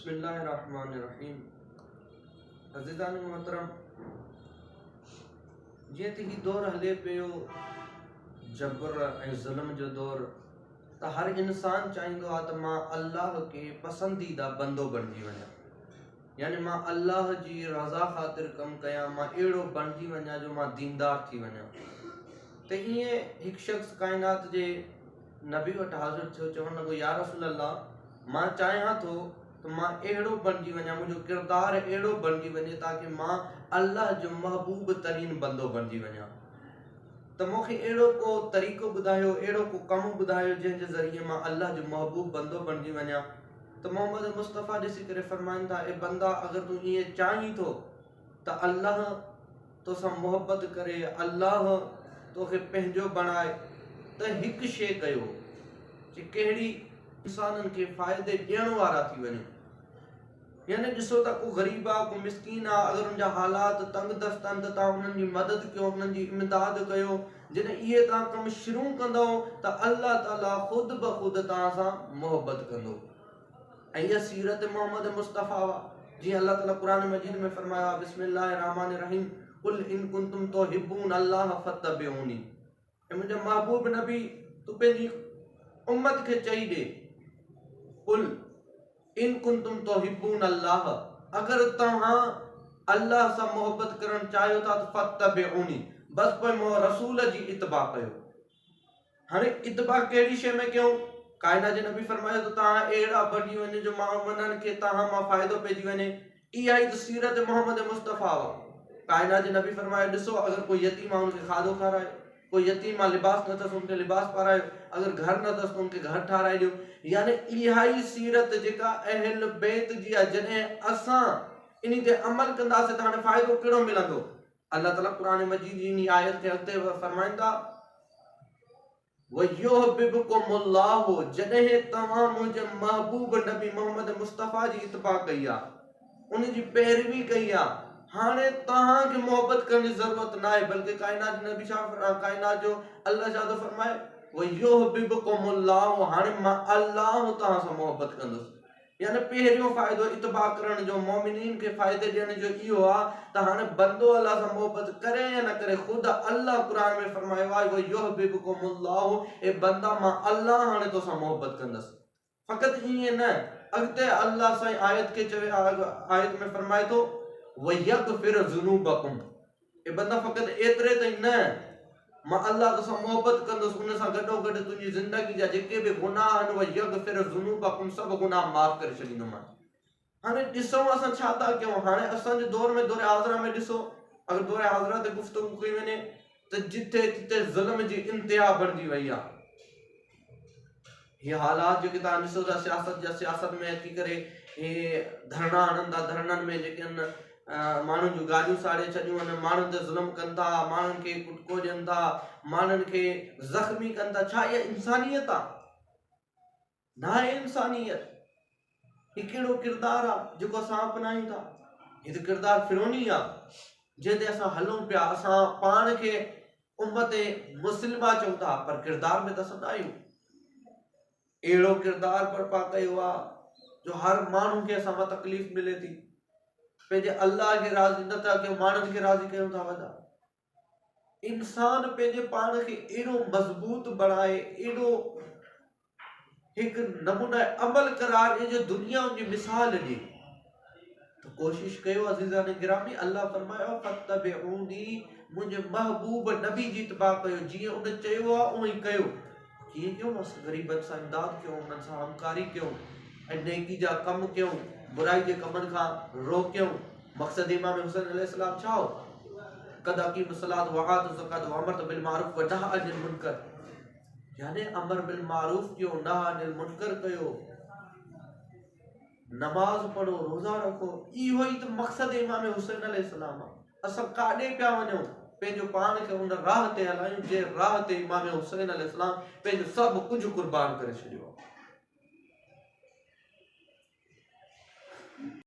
बिस्मिल्लाहिर्रहमानिर्रहीम। अज़ीज़ान मोहतरम, जे त ही दौर हले पियो जबर ऐं ज़ुल्म जो दौर, त हर इंसान चाहींदो आहे त मां अल्लाह के पसंदीदा बंदो बणिजी वञा, यानी मां अल्लाह जी रज़ा ख़ातिर कम कयां, मां अहिड़ो बणिजी वञा जो मां दीनदार थी वञा। त ईअं हिकु शख़्स काइनात जे नबी वटि हाज़िर थियो, चवणु लॻो, या रसूल अल्लाह, मां चाहियां थो त मां अहिड़ो बणिजी वञा, मुंहिंजो किरदारु अहिड़ो बणिजी वञे ताकी मां अल्लाह जो महबूब तरीन बंदो बणिजी वञा। त मूंखे अहिड़ो को तरीक़ो ॿुधायो, अहिड़ो को कमु ॿुधायो जंहिंजे ज़रिए मां अल्लाह जो महबूब बंदो बणिजी वञा। त मोहम्मद मुस्तफ़ा ॾिसी करे फरमाइनि था, ए बंदा, अगरि तूं ईअं चाहीं थो त अल्लाह तोसां मोहबत करे, अल्लाह तोखे पंहिंजो बणाए, त हिकु शइ कयो कि कहिड़ी इंसाननि खे फ़ाइदे ॾियण वारा थी वञो। यानी ॾिसो त को ग़रीब आहे, को मिसकीन आहे, अगरि उनजा हालात तंग दस्त आहिनि त तव्हां उन्हनि जी मदद कयो, उन्हनि जी इमदाद कयो। जॾहिं इहे तव्हां कमु शुरू कंदो त अल्लाह ताला ख़ुदि ब ख़ुदि तव्हां सां मोहबत कंदो। ऐं इहा सीरत मोहम्मद मुस्तफ़ा आहे। जीअं अल्लाह ताला क़ुरान मजीद में फरमायो आहे, बिस्मिल्लाहिर्रहमानिर्रहीम, कुल इन कुंतुम तुहिब्बून अल्लाह फत्तबिऊनी। ऐं मुंहिंजा महबूब नबी, तूं पंहिंजी उम्मत खे चई ॾे, कुल इन कुंतुम तुहिब्बून अल्लाह, अगर तव्हां अल्लाह सां मोहब्बत करण चाहियो था त फत्तबिऊनी, बस पोइ मोह रसूल जी इत्बा कयो। हाणे इत्बा कहिड़ी शइ में कयूं? काइनात जे नबी फरमायो त तव्हां अहिड़ा बणिजी वञो जो माण्हुनि खे तव्हां मां फ़ाइदो पइजी वञे। इहा ई त सीरत मोहम्मद मुस्तफ़ा आहे। काइनात जे नबी फरमायो, ॾिसो, अगरि कोई यतीम आहे उनखे खाधो खारायो, कोई यतीम आहे लिबास न अथसि उनखे लिबास पारायो, अगरि घर न अथसि त उनखे घर ठाराए ॾियो। यानी इहा ई सीरत जेका अहल बैत जी आहे, जॾहिं असां इन ते अमल कंदासीं त हाणे फ़ाइदो कहिड़ो मिलंदो? अल्लाह ताला क़ुरान मजीद जी इन आयत खे अॻिते फरमाइनि था, वयुहिब्बुकुमुल्लाहु, जॾहिं तव्हां मुंहिंजे महबूब नबी मोहम्मद मुस्तफ़ा जी इत्बा कई आहे, उन जी पैरवी कई आहे, हाणे तव्हांखे मोहब्बत करण जी ज़रूरत न आहे, बल्कि काइनात नबी छा, काइनात जो अल्लाह छा थो फरमाए, वयुहिब्बुकुमुल्लाहु, हाणे मां अल्लाह तव्हां सां मोहब्बत कंदुसि। यानी पहिरियों फ़ाइदो इत्बा करण जो, मोमिनीन खे फ़ाइदे ॾियण जो इहो आहे त हाणे बंदो अल्लाह सां मोहब्बत करे या न करे, ख़ुदि अल्लाह क़ुरान में फरमायो आहे, वयुहिब्बुकुमुल्लाहु, ए बंदा, मां अल्लाह हाणे तोसां मोहब्बत कंदुसि। फ़क़ति ईअं न, अॻिते अल्लाह सां आयत खे चवे, आयत में फरमाए थो, वयग़फ़िर ज़ुनूबकुम, ए बंदा, फ़क़ति एतिरे ताईं न, मां अल्लाह तोसां मोहब्बत कंदुसि, उन सां गॾोगॾु तुंहिंजी ज़िंदगी जा जेके बि गुनाह आहिनि, वयग़फ़िर ज़ुनूबकुम, सभु गुनाह माफ़ करे छॾींदोमांइ। हाणे ॾिसूं असां छा था कयूं। हाणे असांजे दौर में, दौर हाज़िरा में ॾिसो, अगरि दौर हाज़िरा ते गुफ़्तगू कई वञे त जिथे जिथे ज़ुल्म जी इंतिहा बणिजी वई आहे। ये हालात जेके तव्हां ॾिसो था सियासत में अची करे, हे धरना हणनि था, धरननि में जेके आहिनि माण्हुनि जूं गाॾियूं साड़े छॾियूं आहिनि, माण्हुनि ते ज़ुल्म कनि था, माण्हुनि खे कुटको ॾियनि था, माण्हुनि खे ज़ख़्मी कनि था। छा इहा इंसानियत आहे? न आहे इंसानियत। हीउ कहिड़ो किरदारु आहे जेको असां अपनायूं था? हीउ त किरदारु फिरौनी आहे, जंहिं ते असां हलूं पिया। असां पाण खे उम्मत मुस्लिमा चऊं था, पर किरदार में त असां न आहियूं। अहिड़ो किरदारु बर्पा कयो आहे जो हर माण्हू खे असां मां तकलीफ़ मिले थी। पंहिंजे अल्लाह खे राज़ी न था कयूं, माण्हुनि खे राज़ी कयूं था वॾा। इंसान पंहिंजे पाण खे एॾो मज़बूत बणाए, एॾो हिकु नमूना अमल करार ॾिए जो दुनिया उनजी मिसाल ॾिए। त कोशिश कयो अज़ीज़ान गिरामी, अल्लाह फरमायो फत्तबिऊनी, मुंहिंजे महबूब नबी जी इत्बा कयो, जीअं उन चयो आहे उअं ई कयो। कीअं कयूं? असां ग़रीबनि सां इमदाद कयूं, उन्हनि सां हमकारी कयूं, ऐं नेकी जा कम कयूं, बुराई जे कमनि खां रोकियूं। मक़सद इमाम हुसैन अलैहिस्सलाम छा हो? क़द अक़ीमुस्सलात व आतु ज़कात व अमरतु बिल मारूफ व नहा अनिल मुनकर, यानी अमर बिल मारूफ कयो, नहा अनिल मुनकर कयो, नमाज पढ़ो, रोज़ा रखो। इहो ई त मक़सद इमाम हुसैन अलैहिस्सलाम आहे। असां काॾे पिया वञूं? पंहिंजो पाण खे उन राह ते हलायूं जंहिं राह ते इमाम हुसैन अलैहिस्सलाम पंहिंजो सभु कुझु क़ुर्बान करे छॾियो आहे।